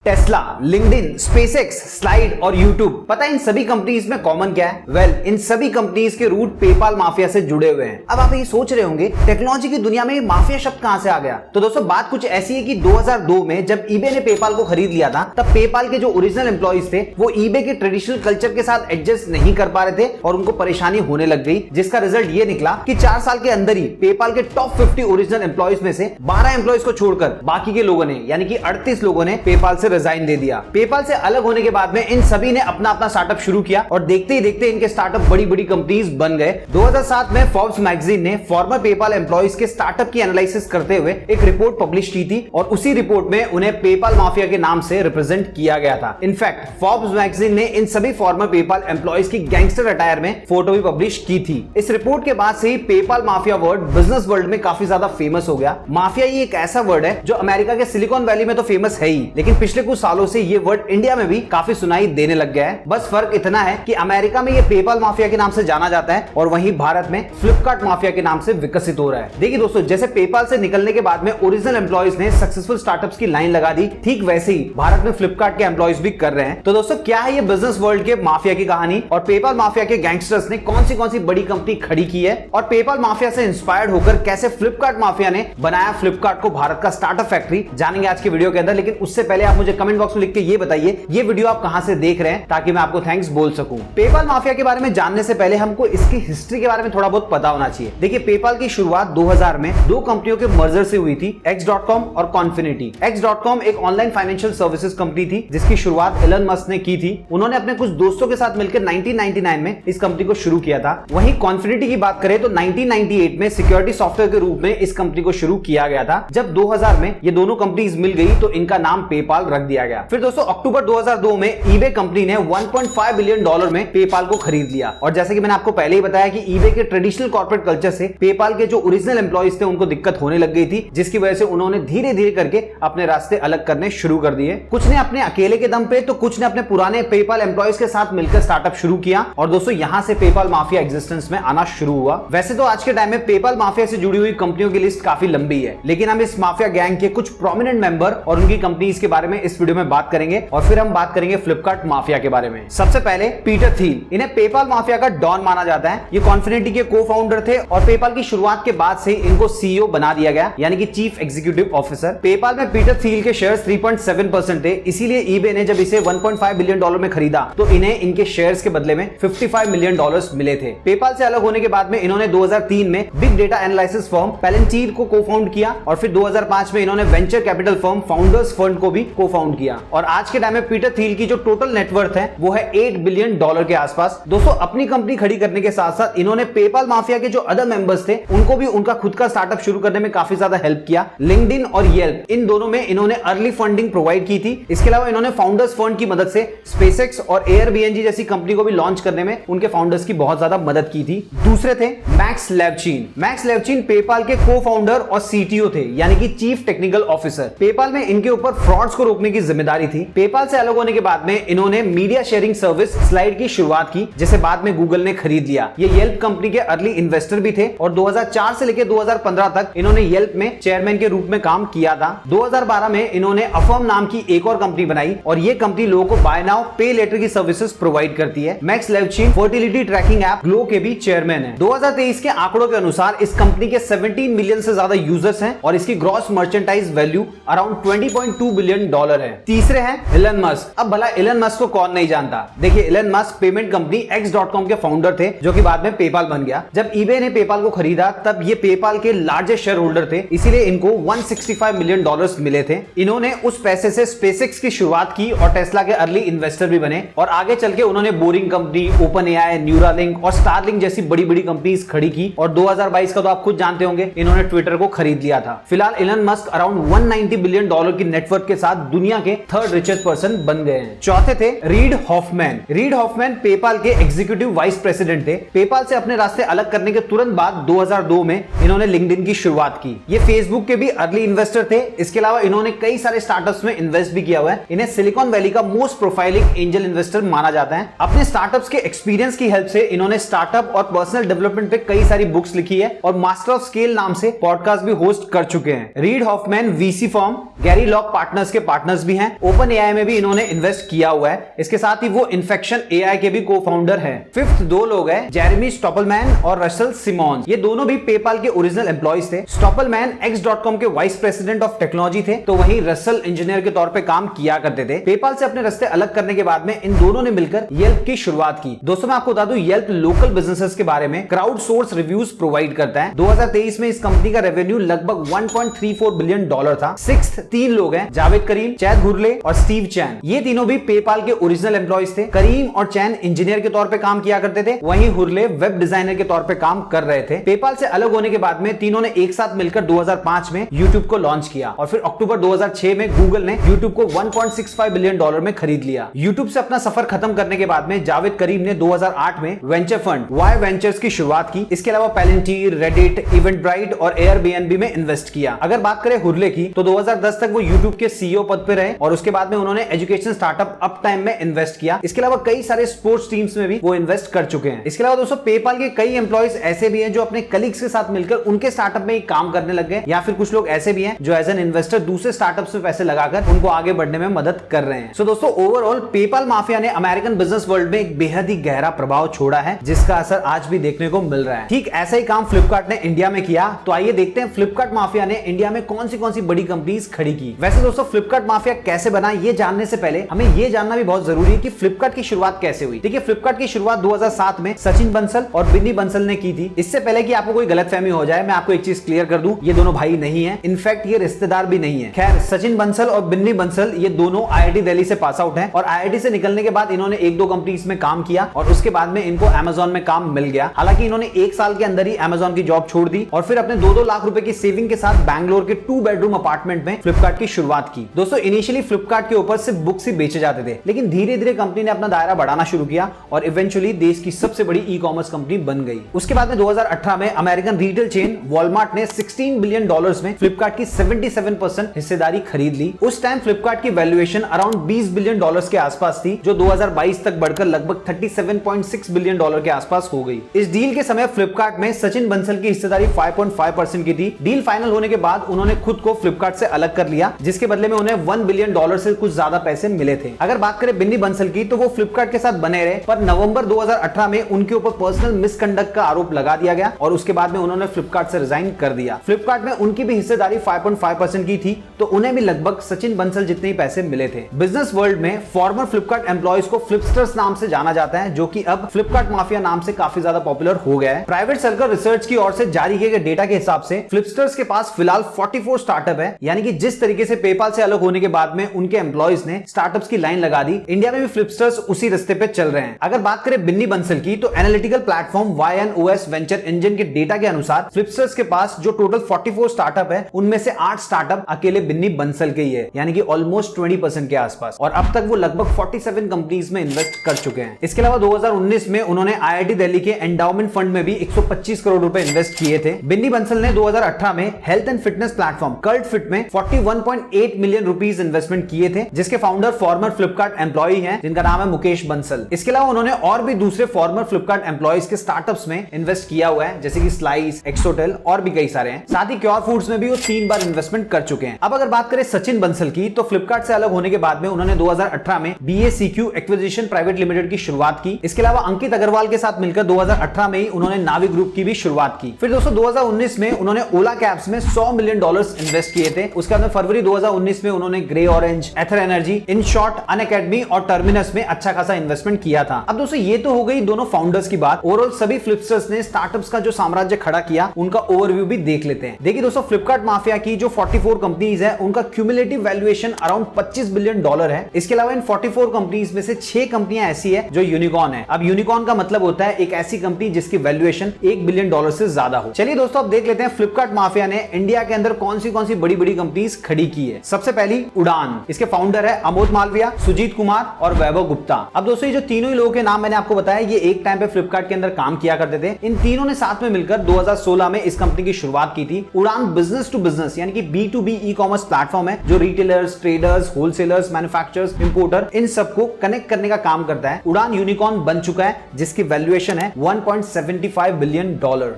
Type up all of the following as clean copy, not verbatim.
Tesla, LinkedIn, SpaceX, slide और YouTube. पता है इन सभी कंपनीज में कॉमन क्या है? वेल, इन सभी कंपनीज के रूट पेपाल माफिया से जुड़े हुए हैं। अब आप ये सोच रहे होंगे टेक्नोलॉजी की दुनिया में माफिया शब्द कहां से आ गया? तो दोस्तों बात कुछ ऐसी है कि 2002 में जब ईबे ने पेपाल को खरीद लिया था, तब पेपाल के जो ओरिजिनल एम्प्लॉइज थे वो ईबे के ट्रेडिशनल कल्चर के साथ एडजस्ट नहीं कर पा रहे थे और उनको परेशानी होने लग गई, जिसका रिजल्ट ये निकला कि 4 साल के अंदर ही पेपाल के टॉप 50 ओरिजिनल एम्प्लॉइज में से 12 एम्प्लॉइज को छोड़कर बाकी के लोगों ने यानी कि 38 लोगों ने पेपाल से रिजाइन दे दिया। पेपाल से अलग होने के बाद में इन सभी ने अपना अपना स्टार्टअप शुरू किया और देखते ही देखते इनके स्टार्टअप बड़ी बड़ी कंपनीज बन गए। 2007 में फोर्ब्स मैगजीन ने फॉर्मर पेपाल एम्प्लॉइज के स्टार्टअप की एनालिसिस करते हुए एक रिपोर्ट पब्लिश की थी और उसी रिपोर्ट में उन्हें पेपाल माफिया के नाम से रिप्रेजेंट किया गया था। इनफैक्ट फोर्ब्स मैगजीन ने इन सभी फॉर्मर पेपाल एम्प्लॉइज की गैंगस्टर अटायर में फोटो भी पब्लिश की थी। इस रिपोर्ट के बाद से ही PayPal mafia word business world में काफी ज्यादा फेमस हो गया। माफिया ये एक ऐसा वर्ड है जो अमेरिका के सिलिकॉन वैली में तो फेमस है ही, लेकिन पिछले कुछ सालों से ये वर्ड इंडिया में भी काफी सुनाई देने लग गया है। बस फर्क इतना है कि अमेरिका में ये पेपाल माफिया के नाम से जाना जाता है और वहीं भारत में फ्लिपकार्ट माफिया के नाम से विकसित हो रहा है। देखिए दोस्तों, जैसे पेपाल से निकलने के बाद में ओरिजिनल एम्प्लॉइज ने सक्सेसफुल स्टार्टअप्स की लाइन लगा दी, ठीक वैसे ही भारत में फ्लिपकार्ट के एम्प्लॉइज भी कर रहे हैं। तो दोस्तों क्या है ये बिजनेस वर्ल्ड के माफिया की कहानी और पेपाल माफिया के गैंगस्टर्स ने कौन सी बड़ी कंपनी खड़ी की है और पेपाल माफिया से इंस्पायर्ड होकर कैसे फ्लिपकार्ट माफिया ने बनाया फ्लिपकार्ट को भारत का स्टार्टअप फैक्ट्री, जानेंगे आज के वीडियो के अंदर। लेकिन उससे पहले आप मुझे कमेंट बॉक्स में लिख के ये बताइए ये वीडियो आप कहां से देख रहे हैं ताकि मैं आपको थैंक्स बोल सकूं। पेपाल माफिया के बारे में जानने से पहले हमको इसकी हिस्ट्री के बारे में थोड़ा बहुत पता होना चाहिए। देखिए पेपाल की शुरुआत 2000 में दो कंपनियों के मर्जर से हुई थी, X.com और कॉन्फिनिटी। X.com एक ऑनलाइन फाइनेंशियल सर्विसेज कंपनी थी जिसकी शुरुआत एलन मस्क ने की थी। उन्होंने अपने कुछ दोस्तों के साथ मिलकर 1999 में इस कंपनी को शुरू किया था। वहीं कॉन्फिनिटी की बात करें तो 1998 में सिक्योरिटी सॉफ्टवेयर के रूप में इस कंपनी को शुरू किया गया था। जब 2000 में ये दोनों कंपनीज मिल गई तो इनका नाम पेपाल रख दिया गया। फिर दोस्तों अक्टूबर 2002 में ईबे कंपनी ने $1.5 बिलियन में पेपाल को खरीद लिया और जैसे कि मैंने आपको पहले ही बताया कि ईबे के ट्रेडिशनल कॉर्पोरेट कल्चर से पेपाल के जो ओरिजिनल एम्प्लॉइज थे उनको दिक्कत होने लग गई थी, जिसकी वजह से उन्होंने धीरे धीरे करके अपने रास्ते अलग करने शुरू कर दिए। कुछ ने अपने अकेले के दम पे तो कुछ ने अपने पुराने पेपाल एम्प्लॉइज के साथ मिलकर स्टार्टअप शुरू किया और दोस्तों यहां से पेपाल माफिया एग्जिस्टेंस में आना शुरू हुआ। वैसे तो आज के टाइम में पेपाल माफिया से जुड़ी हुई कंपनियों की लिस्ट काफी लंबी है, लेकिन हम इस माफिया गैंग के कुछ प्रोमिनेंट मेंबर और उनकी कंपनीज के बारे में इस वीडियो में बात करेंगे और फिर हम बात करेंगे फ्लिपकार्ट माफिया के बारे में। सबसे पहले पीटर थील, इन्हें पेपाल माफिया का डॉन माना जाता है। ये कॉन्फिनिटी के को फाउंडर थे और पेपाल की शुरुआत के बाद से इनको सीईओ बना दिया गया यानी कि चीफ एग्जीक्यूटिव ऑफिसर। पेपाल में पीटर थील के शेयर्स 3.7% थे, इसीलिए ईबे ने जब इसे $1.5 बिलियन में खरीदा तो इन्हें इनके शेयर्स के बदले में $55 मिलियन मिले थे। पेपाल से अलग होने के बाद में इन्होंने 2003 में बिग डेटा एनालिसिस फर्म पैलेंटीर को को-फाउंड किया और फिर 2005 में इन्होंने venture capital firm founders fund को भी को-फाउंड किया और आज के टाइम में पीटर थील की जो टोटल नेटवर्थ है वो है $8 बिलियन के आसपास। दोस्तों अपनी कंपनी खड़ी करने के साथ साथ इन्होंने पेपाल माफिया के जो अदर मेंबर्स थे उनको भी उनका खुद का स्टार्टअप शुरू करने में काफी ज्यादा हेल्प किया। लिंक्डइन और येल्प, इन दोनों में इन्होंने अर्ली फंडिंग प्रोवाइड की थी। इसके अलावा इन्होंने फाउंडर्स फंड की मदद से स्पेसएक्स और एयरबीएनबी जैसी कंपनी को भी लॉन्च करने में उनके फाउंडर्स की बहुत ज्यादा मदद की थी। दूसरे थे max Levchin. Max Levchin PayPal के को फाउंडर और सीटीओ थे यानी कि चीफ टेक्निकल ऑफिसर। पेपाल में इनके ऊपर फ्रॉड्स को रोकने की जिम्मेदारी थी। पेपाल से अलग होने के बाद में इन्होंने मीडिया शेयरिंग सर्विस स्लाइड की शुरुआत की जिसे बाद में गूगल ने खरीद लिया। ये येल्प कंपनी के अर्ली इन्वेस्टर भी थे और 2004 से लेकर 2015 तक इन्होंने येल्प में चेयरमैन के रूप में काम किया था। 2012 में इन्होंने अफर्म नाम की एक और कंपनी बनाई और ये कंपनी लोगों को बाय नाउ पे लेटर की सर्विसेज प्रोवाइड करती है। Max Levchin fertility tracking app glow के भी चेयरमैन है। 2023 के आंकड़ों के अनुसार इस कंपनी के 17 मिलियन से ज्यादा यूजर्स हैं और इसकी gross merchandise value around $20.2 billion है। तीसरे हैं एलन मस्क। अब भला एलन मस्क को कौन नहीं जानता। देखिए Elon Musk payment company X.com के फाउंडर थे जो कि बाद में पेपाल बन गया। जब ईबे ने पेपाल को खरीदा तब ये पेपाल के लार्जेस्ट शेयर होल्डर थे, इसीलिए इनको $165 मिलियन मिले थे। इन्होंने उस पैसे से स्पेसएक्स की शुरुआत की और टेस्ला के अर्ली इन्वेस्टर भी बने और आगे चल के उन्होंने boring company, open AI, Neuralink और स्टारलिंक जैसी बड़ी बड़ी कंपनीज खड़ी की और 2022 का तो आप खुद जानते होंगे इन्होंने ट्विटर को खरीद लिया था। फिलहाल एलन मस्क अराउंड $190 बिलियन की नेटवर्थ के साथ दुनिया के थर्ड रिचेस्ट पर्सन बन गए हैं। चौथे थे read Hoffmann. Read Hoffmann PayPal के एग्जीक्यूटिव वाइस प्रेसिडेंट थे। पेपाल से अपने रास्ते अलग करने के तुरंत बाद 2002 में इन्होंने लिंक्डइन की शुरुआत की। ये फेसबुक के भी अर्ली इन्वेस्टर थे। इसके अलावा इन्होंने कई सारे स्टार्टअप्स में इन्वेस्ट भी किया हुआ है। इन्हें सिलिकॉन वैली का मोस्ट प्रोफाइलिंग एंजल इन्वेस्टर माना जाता है। अपने स्टार्टअप्स के एक्सपीरियंस की हेल्प से इन्होंने स्टार्टअप और पर्सनल डेवलपमेंट पे कई कई सारी बुक्स लिखी है और मास्टर ऑफ स्केल नाम से पॉडकास्ट भी होस्ट कर चुके हैं। Read Hoffmann VC firm Gary lock partners के पार्टनर्स भी हैं। ओपन एआई में भी इन्होंने इन्वेस्ट किया हुआ है। इसके साथ ही वो इन्फेक्शन एआई के भी को फाउंडर हैं। फिफ्थ दो लोग हैं, जेरेमी स्टॉपलमैन और रसल सिमोन। ये दोनों भी पेपाल के ओरिजिनल एम्प्लॉइज थे। स्टॉपलमैन x.com के वाइस प्रेसिडेंट ऑफ टेक्नोलॉजी थे, तो वहीं रसल इंजीनियर के तौर पे काम किया करते थे। पेपाल से अपने रास्ते अलग करने के बाद में इन दोनों ने मिलकर येल्प की शुरुआत की। दोस्तों मैं आपको बता दूं, येल्प लोकल बिजनेसेस के बारे में क्राउड सोर्स रिव्यूज प्रोवाइड करता है। 2023 में इस कंपनी का रेवेन्यू लगभग 1.34 बिलियन डॉलर था। सिक्स्थ तीन लोग हैं, जावेद करीम, चैद हुरले और स्टीव चैन। ये तीनों भी पेपाल के ओरिजिनल एम्प्लॉइज थे। करीम और चैन इंजीनियर के तौर पे काम किया करते थे, वहीं हुरले वेब डिजाइनर के तौर पे काम कर रहे थे। पेपाल से अलग होने के बाद में तीनों ने एक साथ मिलकर 2005 में यूट्यूब को लॉन्च किया और फिर अक्टूबर 2006 में गूगल ने यूट्यूब को 1.65 बिलियन डॉलर में खरीद लिया। यूट्यूब से अपना सफर खत्म करने के बाद में जावेद करीम ने 2008 में वेंचर फंड वाई वेंचर्स की शुरुआत की। इसके अलावा पैलेंटीर, रेडिट, इवेंटब्राइट और एयरबीएनबी में इन्वेस्ट किया। अगर बात करें हुरले की तो 2010 तक वो यूट्यूब के सीईओ पद पे रहे और उसके बाद में उन्होंने एजुकेशन स्टार्टअप अप टाइम में इन्वेस्ट किया। इसके अलावा कई सारे स्पोर्ट्स टीम्स में भी वो इन्वेस्ट कर चुके हैं। इसके अलावा दोस्तों पेपाल के कई एम्प्लॉइज ऐसे भी हैं जो अपने कलीग्स के साथ मिलकर उनके स्टार्टअप में काम करने लग गए, या फिर कुछ लोग ऐसे भी हैं जो एज एन इन्वेस्टर दूसरे स्टार्टअप्स में पैसे लगाकर उनको आगे बढ़ने में मदद कर रहे हैं। सो दोस्तों ओवरऑल पेपाल माफिया ने अमेरिकन बिजनेस वर्ल्ड में एक बेहद ही गहरा प्रभाव छोड़ा है, जिसका असर आज भी देखने को मिल रहा है। ठीक ऐसा ही काम फ्लिपकार्ट ने इंडिया में किया। तो आइए देखते हैं फ्लिपकार्ट माफिया ने इंडिया में कौन सी बड़ी कंपनीज खड़ी की। वैसे दोस्तों फ्लिपकार्ट माफिया कैसे बना ये जानने से पहले हमें ये जानना भी बहुत जरूरी है कि फ्लिपकार्ट की शुरुआत कैसे हुई। देखिए फ्लिपकार्ट की शुरुआत 2007 में सचिन बंसल और बिन्नी बंसल ने की थी। इससे पहले कि आपको कोई गलतफहमी हो जाए, मैं आपको एक चीज क्लियर कर दूं, ये दोनों भाई नहीं है, इनफैक्ट ये रिश्तेदार भी नहीं है। खैर सचिन बंसल और बिन्नी बंसल ये दोनों आईआईटी दिल्ली से पास आउट हैं और आईआईटी से निकलने के बाद इन्होंने एक दो कंपनीज में काम किया और उसके बाद में इनको अमेजॉन में काम मिल गया। हालांकि इन्होंने एक साल के अंदर ही अमेजॉन की जॉब छोड़ दी और फिर अपने 2-2 लाख रुपए की सेविंग के साथ बैंगलोर के 2 बेडरूम अपार्टमेंट में फ्लिपकार्ट की शुरुआत की। दोस्तों इनिशियली फ्लिपकार्ट के ऊपर सिर्फ बुक्स ही बेचे जाते थे, लेकिन धीरे धीरे कंपनी ने अपना दायरा बढ़ाना शुरू किया और इवेंचुअली देश की सबसे बड़ी ई कॉमर्स कंपनी बन गई। उसके बाद में 2018 में अमेरिकन रिटेल चेन वॉलमार्ट ने $16 बिलियन में फ्लिपकार्ट की 77% हिस्सेदारी खरीद ली। उस टाइम फ्लिपकार्ट की वैल्यूएशन अराउंड $20 बिलियन के आसपास थी, जो 2022 तक बढ़कर लगभग $37.6 बिलियन के आसपास हो गई। इस डील के समय फ्लिपकार्ट में सचिन बंसल की हिस्सेदारी 5.5% की थी। डील फाइनल होने के बाद उन्होंने खुद को फ्लिपकार्ट से अलग कर लिया, जिसके बदले में उन्हें $1 बिलियन से कुछ ज्यादा पैसे मिले थे। अगर बात करें बिन्नी बंसल की तो वो फ्लिपकार्ट के साथ बने रहे, पर नवंबर 2018 में उनके ऊपर पर्सनल मिसकंडक्ट का आरोप लगा दिया गया और उसके बाद में उन्होंने फ्लिपकार्ट से रिजाइन कर दिया। फ्लिपकार्ट में उनकी भी हिस्सेदारी 5.5% की थी, तो उन्हें भी लगभग सचिन बंसल जितने ही पैसे मिले थे। बिजनेस वर्ल्ड में फॉर्मर फ्लिपकार्ट एम्प्लॉइज को फ्लिपस्टर्स नाम से जाना जाता है, जो कि अब फ्लिपकार्ट माफिया नाम से काफी ज्यादा पॉपुलर हो गया है। प्राइवेट सर्कल रिसर्च की ओर से जारी किए गए डेटा के हिसाब से फ्लिपस्टर्स के पास फिलहाल 44 स्टार्टअप है, यानी कि जिस तरीके से पेपाल से अलग होने के बाद में उनके एम्प्लॉइज ने स्टार्टअप्स की लाइन लगा दी, इंडिया में भी फ्लिपस्टर्स उसी रास्ते पे चल रहे हैं। अगर बात करें बिन्नी बंसल की तो analytical platform YNOS venture engine के डेटा के अनुसार फ्लिपस्टर्स के पास जो टोटल 44 स्टार्टअप है, उनमें से 8 स्टार्टअप अकेले बिन्नी बंसल के ही है, यानी कि ऑलमोस्ट 20% के आसपास, और अब तक वो लगभग 47 कंपनीज में इन्वेस्ट कर चुके हैं। इसके अलावा 2019 में उन्होंने आईआईटी दिल्ली के एंडाउमेंट फंड में भी 125 करोड़ रुपए इन्वेस्ट किए थे। बिन्नी बंसल ने 2018 में health and fitness platform cult fit में 41.8 मिलियन रुपीस इन्वेस्टमेंट किए थे, जिसके फाउंडर फॉर्मर फ्लिपकार्ट एम्प्लॉय हैं, जिनका नाम है मुकेश बंसल। इसके अलावा उन्होंने और भी दूसरे फॉर्मर फ्लिपकार्ट एम्प्लॉयज के स्टार्टअप्स में इन्वेस्ट किया हुआ है, जैसे कि स्लाइस, एक्सोटेल और भी कई सारे हैं। साथ ही क्योर फूड्स में भी वो 3 बार इन्वेस्टमेंट कर चुके हैं। अब अगर बात करें सचिन बंसल की तो फ्लिपकार्ट से अलग होने के बाद में उन्होंने 2018 में BACQ एक्विजिशन प्राइवेट लिमिटेड की शुरुआत की। इसके अलावा अंकित अग्रवाल के साथ मिलकर 2018 में ही उन्होंने नावी ग्रुप की भी शुरुआत की। फिर दोस्तों 2019 में उन्होंने ओला कैब्स में $100 मिलियन इन्वेस्ट किए थे। उसके बाद फरवरी 2019 में उन्होंने Grey Orange, Ather Energy, in short Unacademy और टर्मिनस में अच्छा खासा इन्वेस्टमेंट किया था। अब दोस्तों ये तो हो गई दोनों फाउंडर्स की बात। ओवरऑल सभी फ्लिपस्टर्स ने स्टार्टअप्स का जो साम्राज्य खड़ा किया, उनका ओवरव्यू भी देख लेते हैं। देखिए दोस्तों फ्लिपकार्ट माफिया की जो 44 कंपनीज है, उनका क्यूमुलेटिव वैल्यूएशन अराउंड $25 बिलियन है। इसके अलावा इन 44 कंपनीज में से 6 कंपनियां ऐसी है जो यूनिकॉर्न है। अब यूनिकॉर्न का मतलब होता है एक ऐसी कंपनी जिसकी वैल्यूएशन $1 बिलियन से ज्यादा हो। चलिए दोस्तों अब देख लेते हैं फ्लिपकार्ट माफिया ने इंडिया के अंदर कौन सी बड़ी बड़ी कंपनीज खड़ी की है। सबसे पहली उड़ान, इसके फाउंडर है अमोद मालविया, सुजीत कुमार और वैभव गुप्ता। अब दोस्तों ये जो तीनों ही लोगों के नाम मैंने आपको बताया, ये एक टाइम पे फ्लिपकार्ट के अंदर काम किया करते थे। इन तीनों ने साथ में मिलकर 2016 में इस कंपनी की शुरुआत की थी। उड़ान बिजनेस टू बिजनेस यानी कि B2B ई कॉमर्स प्लेटफॉर्म है, जो retailers, traders, wholesalers, manufacturers, importer इन सबको कनेक्ट करने का काम करता है। उड़ान यूनिकॉर्न बन चुका है, जिसकी वैल्यूएशन है $1.75 $1.5 बिलियन।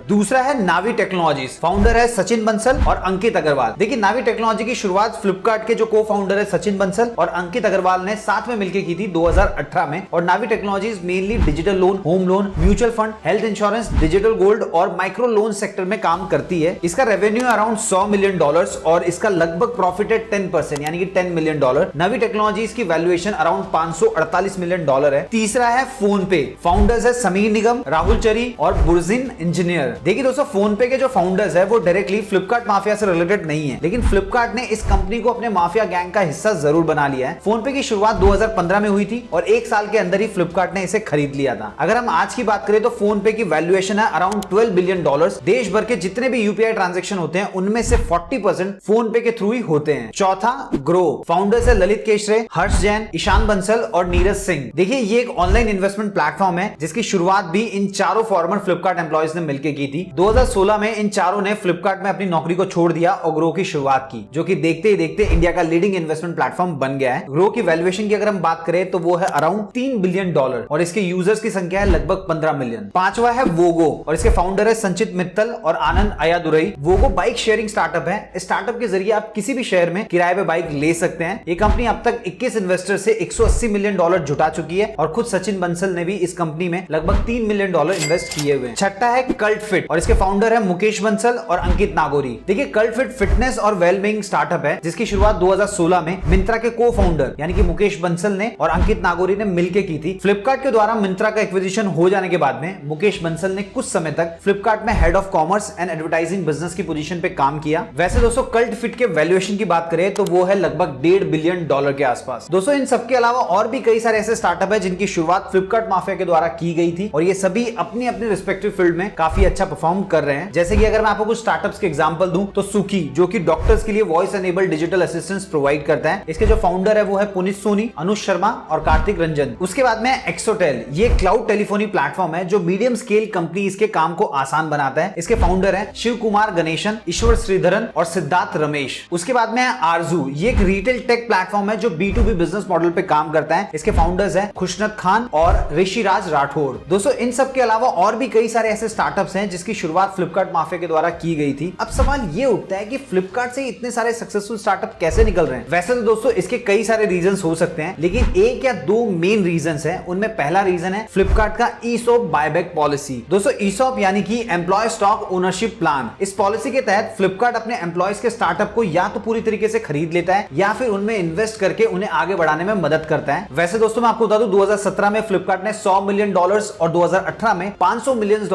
दूसरा है नावी टेक्नोलॉजीज, फाउंडर है सचिन बंसल और अंकित अग्रवाल। देखिए नावी टेक्नोलॉजी की शुरुआत फ्लिपकार्ट के जो को फाउंडर है सचिन बंसल और अंकित अग्रवाल ने साथ में मिलकर की थी 2018 में। और Navi technologies mainly digital loan, home loan, mutual fund, health insurance, digital gold और माइक्रो लोन सेक्टर में काम करती है। इसका रेवेन्यू अराउंड $100 मिलियन और इसका लगभग प्रॉफिट है 10% यानी कि $10 मिलियन। नवी टेक्नोलॉजीज की वैल्यूएशन अराउंड $548 मिलियन है। तीसरा है फोन पे, फाउंडर्स है समीर निगम, राहुल चरी और बुर्जिन इंजीनियर। देखिए दोस्तों फोन पे के जो फाउंडर्स है वो डायरेक्टली फ्लिपकार्ट माफिया से रिलेटेड नहीं है, लेकिन फ्लिपकार्ट ने इस कंपनी को अपने माफिया गैंग का हिस्सा जरूर बना लिया है। फोन पे की शुरुआत 2015 में हुई थी और एक साल के अंदर ही फ्लिपकार्ट ने इसे खरीद लिया था। अगर हम आज की बात करें तो फोन पे की वैल्यूएशन है अराउंड $12 बिलियन। देश भर के जितने भी यूपीआई ट्रांजैक्शन होते हैं उनमें से 40% फोन पे के थ्रू ही होते हैं। चौथा ग्रो, फाउंडर्स है ललित केशरे, हर्ष जैन, ईशान बंसल और नीरज सिंह। देखिए ये एक ऑनलाइन इन्वेस्टमेंट प्लेटफॉर्म है जिसकी शुरुआत भी इन चारों फॉर्मर फ्लिपकार्ट एम्प्लॉयज ने मिलकर की थी। 2016 में इन चारों ने फ्लिपकार्ट में अपनी नौकरी को छोड़ दिया और ग्रो की शुरुआत की, जो कि देखते ही देखते इंडिया का लीडिंग इन्वेस्टमेंट प्लेटफॉर्म बन गया है। ग्रो की वैल्यूएशन की अगर हम बात करें तो वो है अराउंड $3 बिलियन और इसके यूजर्स की संख्या है लगभग 15 मिलियन। पांचवा है वोगो और इसके फाउंडर है संचित मित्तल और आनंद अयादुरई। वोगो बाइक शेयरिंग स्टार्टअप है। इस स्टार्टअप के जरिए आप किसी भी शहर में किराए पे बाइक ले सकते हैं। ये कंपनी अब तक 21 इन्वेस्टर से $180 मिलियन जुटा चुकी है और खुद सचिन बंसल ने भी इस कंपनी में लगभग $3 मिलियन इन्वेस्ट किए हुए हैं। छठा है कल्ट फिट और इसके फाउंडर है मुकेश बंसल और अंकित नागोरी। देखिए कल्ट फिट फिटनेस और वेलबींग स्टार्टअप है जिसकी शुरुआत 2016 में मिंत्रा के को फाउंडर यानी कि मुकेश बंसल ने और अंकित नागोरी ने मिलकर की थी। फ्लिपकार्ट के द्वारा मिंत्रा का एक्विजिशन हो जाने के बाद में मुकेश बंसल ने कुछ समय तक फ्लिपकार्ट में head of commerce and advertising business की पोजीशन पे काम किया। वैसे दोस्तों कल्ट फिट के वैल्यूएशन की बात करें तो वो है लगभग $1.5 बिलियन के आसपास। दोस्तों इन सबके अलावा और भी कई सारे ऐसे स्टार्टअप है जिनकी शुरुआत फ्लिपकार्ट माफिया के द्वारा की गई थी और ये सभी अपनी अपनी रिस्पेक्टिव फील्ड में काफी अच्छा परफॉर्म कर रहे हैं। जैसे कि अगर मैं आपको कुछ स्टार्टअप्स के एग्जांपल दूं तो सुकी, जो कि डॉक्टर्स के लिए voice enabled digital assistance provide करता है। इसके जो फाउंडर है वो है पुनीत सोनी, अनुज शर्मा और कार्तिक रंजन। उसके बाद में एक्सोटेल, ये क्लाउड टेलीफोनी प्लेटफॉर्म है जो मीडियम स्केल कंपनीज के काम को आसान बनाता है। इसके फाउंडर है शिव कुमार गणेशन, ईश्वर श्रीधरन और सिद्धार्थ रमेश। उसके बाद में है आरजू, ये एक रिटेल टेक प्लेटफॉर्म है जो B2B बिजनेस मॉडल पे काम करता है। इसके फाउंडर्स हैं खुशनत खान और ऋषिराज राठौड़। दोस्तों इन सब के अलावा और भी कई सारे ऐसे स्टार्टअप्स हैं जिसकी शुरुआत फ्लिपकार्ट माफिया के द्वारा की गई थी। अब सवाल ये उठता है कि फ्लिपकार्ट से इतने सारे सक्सेसफुल स्टार्टअप कैसे निकल रहे हैं। वैसे तो दोस्तों इसके कई सारे रीजंस हो सकते हैं, लेकिन एक या दो मेन रीजंस हैं। उनमें पहला रीजन है फ्लिपकार्ट का ईसॉप बायबैक पॉलिसी। दोस्तों ईसॉप यानी कि एम्प्लॉय स्टॉक ओनरशिप प्लान। इस पॉलिसी के तहत फ्लिपकार्ट अपने एम्प्लॉयज के स्टार्टअप को या तो पूरी तरीके से खरीद लेता है या फिर उनमें इन्वेस्ट करके उन्हें आगे बढ़ाने में मदद करता है। वैसे दोस्तों मैं आपको बता दूं 2017 में फ्लिपकार्ट ने $100 मिलियन और 2018 में $500 million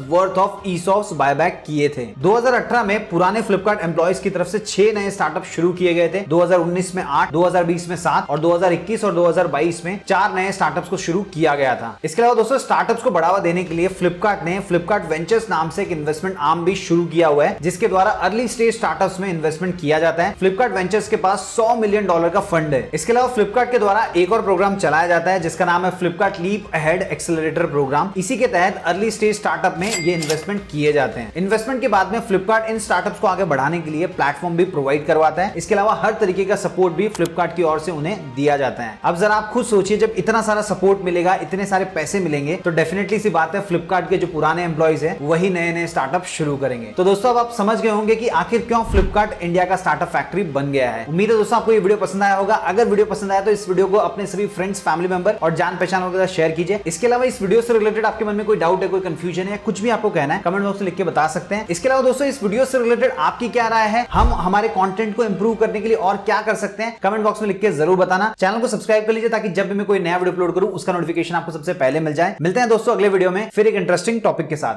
worth of ESOPs buyback किए थे। 2018 में पुराने फ्लिपकार्ट एम्प्लॉयज की तरफ से 6 नए स्टार्टअप शुरू किए गए थे। 2019 में 8, 2020 में 7 और 2021 और 2022 में 4 नए स्टार्टअप्स को शुरू किया गया था। इसके अलावा दोस्तों स्टार्टअप्स को बढ़ावा देने के लिए फ्लिपकार्ट ने फ्लिपकार्ट वेंचर्स नाम से एक इन्वेस्टमेंट आर्म भी शुरू किया हुआ है जिसके द्वारा अर्ली स्टेज स्टार्टअप्स में इन्वेस्टमेंट किया जाता है। फ्लिपकार्ट वेंचर्स के पास $100 मिलियन का फंड है। इसके अलावा फ्लिपकार्ट के द्वारा एक और प्रोग्राम चलाया जाता है जिसका नाम है Flipkart leap ahead accelerator programme. इसी के तहत अर्ली स्टेज स्टार्टअप में ये इन्वेस्टमेंट किए जाते हैं। इन्वेस्टमेंट के बाद में फ्लिपकार्ट इन स्टार्टअप्स को आगे बढ़ाने के लिए प्लेटफॉर्म भी प्रोवाइड करवाता है। इसके अलावा हर तरीके का सपोर्ट भी फ्लिपकार्ट की ओर से उन्हें दिया जाता है। अब जरा आप खुद सोचिए, जब इतना सारा सपोर्ट मिलेगा, इतने सारे पैसे मिलेंगे, तो डेफिनेटली सी बात है फ्लिपकार्ट के जो पुराने एम्प्लॉइज है वही नए नए स्टार्टअप शुरू करेंगे। तो दोस्तों अब आप समझ गए होंगे कि आखिर क्यों फ्लिपकार्ट इंडिया का स्टार्टअप फैक्ट्री बन गया है। उम्मीद है दोस्तों आपको ये वीडियो पसंद आया होगा। अगर वीडियो पसंद आया तो इस वीडियो को अपने सभी फ्रेंड्स, फैमिली मेंबर और जान पहचान के साथ शेयर कीजिए। इसके अलावा इस वीडियो से रिलेटेड आपके मन में कोई डाउट है, कोई कंफ्यूजन है, कुछ भी आपको कहना है, कमेंट बॉक्स में लिख के बता सकते हैं। इसके अलावा दोस्तों इस वीडियो से रिलेटेड आपकी क्या राय है, हम हमारे कंटेंट को इंप्रूव करने के लिए और क्या कर सकते हैं, कमेंट बॉक्स में लिख के जरूर बताना। चैनल को सब्सक्राइब कर लीजिए ताकि जब भी मैं कोई नया वीडियो अपलोड करूं उसका नोटिफिकेशन आपको सबसे पहले मिल जाए। मिलते हैं दोस्तों अगले वीडियो में फिर एक इंटरेस्टिंग टॉपिक के साथ।